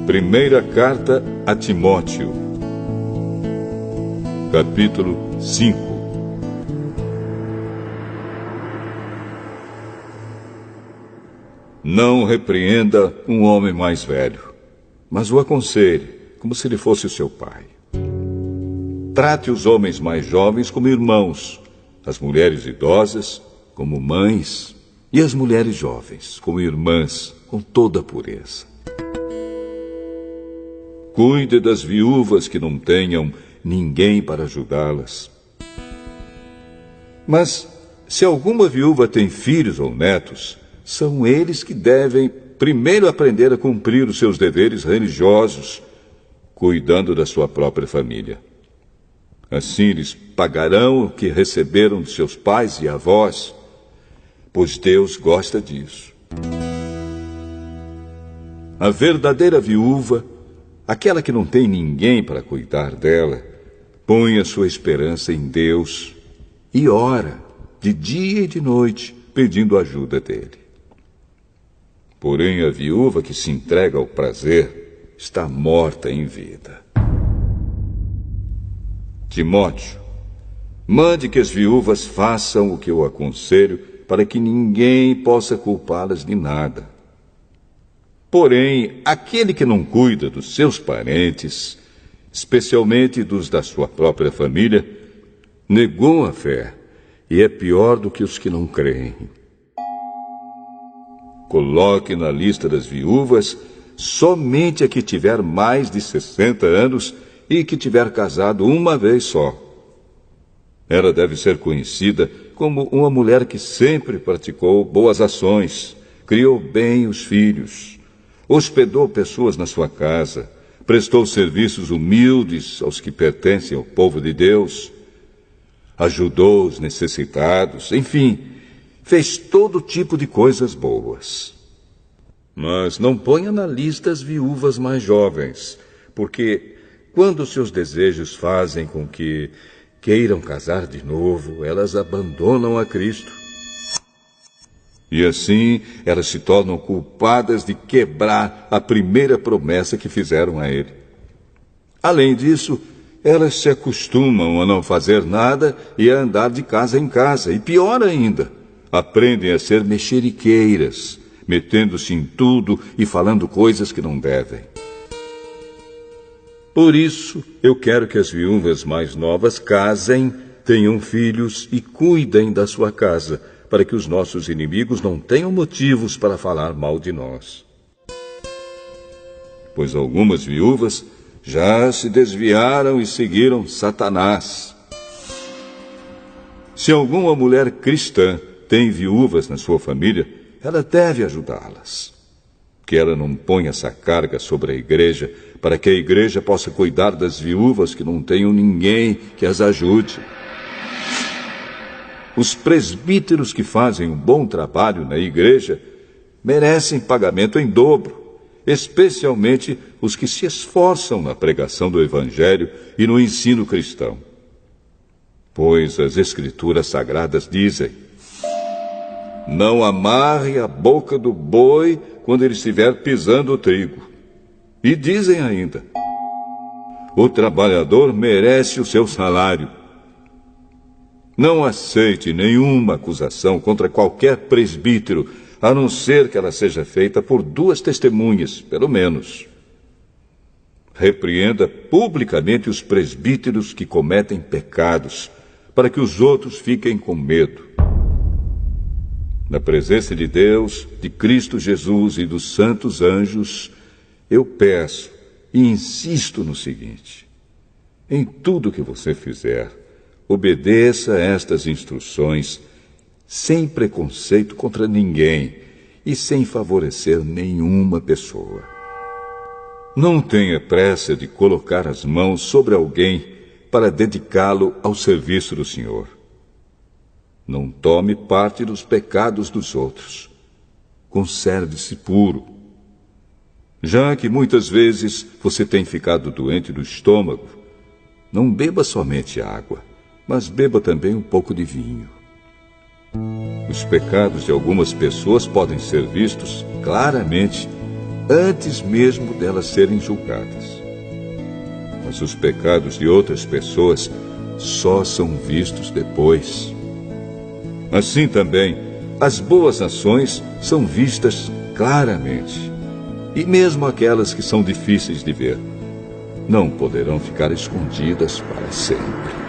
Primeira carta a Timóteo, capítulo 5. Não repreenda um homem mais velho, mas o aconselhe, como se ele fosse o seu pai. Trate os homens mais jovens como irmãos, as mulheres idosas como mães e as mulheres jovens como irmãs, com toda a pureza. Cuide das viúvas que não tenham ninguém para ajudá-las. Mas, se alguma viúva tem filhos ou netos, são eles que devem primeiro aprender a cumprir os seus deveres religiosos, cuidando da sua própria família. Assim eles pagarão o que receberam de seus pais e avós, pois Deus gosta disso. A verdadeira viúva, aquela que não tem ninguém para cuidar dela, põe a sua esperança em Deus e ora de dia e de noite, pedindo ajuda dele. Porém, a viúva que se entrega ao prazer está morta em vida. Timóteo, mande que as viúvas façam o que eu aconselho, para que ninguém possa culpá-las de nada. Porém, aquele que não cuida dos seus parentes, especialmente dos da sua própria família, negou a fé e é pior do que os que não creem. Coloque na lista das viúvas somente a que tiver mais de 60 anos e que tiver casado uma vez só. Ela deve ser conhecida como uma mulher que sempre praticou boas ações, criou bem os filhos, hospedou pessoas na sua casa, prestou serviços humildes aos que pertencem ao povo de Deus, ajudou os necessitados, enfim, fez todo tipo de coisas boas. Mas não ponha na lista as viúvas mais jovens, porque quando seus desejos fazem com que queiram casar de novo, elas abandonam a Cristo. E assim elas se tornam culpadas de quebrar a primeira promessa que fizeram a ele. Além disso, elas se acostumam a não fazer nada e a andar de casa em casa. E pior ainda, aprendem a ser mexeriqueiras, metendo-se em tudo e falando coisas que não devem. Por isso, eu quero que as viúvas mais novas casem, tenham filhos e cuidem da sua casa, para que os nossos inimigos não tenham motivos para falar mal de nós. Pois algumas viúvas já se desviaram e seguiram Satanás. Se alguma mulher cristã tem viúvas na sua família, ela deve ajudá-las. Que ela não ponha essa carga sobre a igreja, para que a igreja possa cuidar das viúvas que não tenham ninguém que as ajude. Os presbíteros que fazem um bom trabalho na igreja merecem pagamento em dobro, especialmente os que se esforçam na pregação do Evangelho e no ensino cristão. Pois as Escrituras Sagradas dizem: não amarre a boca do boi quando ele estiver pisando o trigo. E dizem ainda: o trabalhador merece o seu salário. Não aceite nenhuma acusação contra qualquer presbítero, a não ser que ela seja feita por 2 testemunhas, pelo menos. Repreenda publicamente os presbíteros que cometem pecados, para que os outros fiquem com medo. Na presença de Deus, de Cristo Jesus e dos santos anjos, eu peço e insisto no seguinte: em tudo que você fizer, obedeça a estas instruções, sem preconceito contra ninguém e sem favorecer nenhuma pessoa. Não tenha pressa de colocar as mãos sobre alguém para dedicá-lo ao serviço do Senhor. Não tome parte dos pecados dos outros. Conserve-se puro. Já que muitas vezes você tem ficado doente do estômago, não beba somente água, mas beba também um pouco de vinho. Os pecados de algumas pessoas podem ser vistos claramente antes mesmo delas serem julgadas. Mas os pecados de outras pessoas só são vistos depois. Assim também, as boas ações são vistas claramente. E mesmo aquelas que são difíceis de ver, não poderão ficar escondidas para sempre.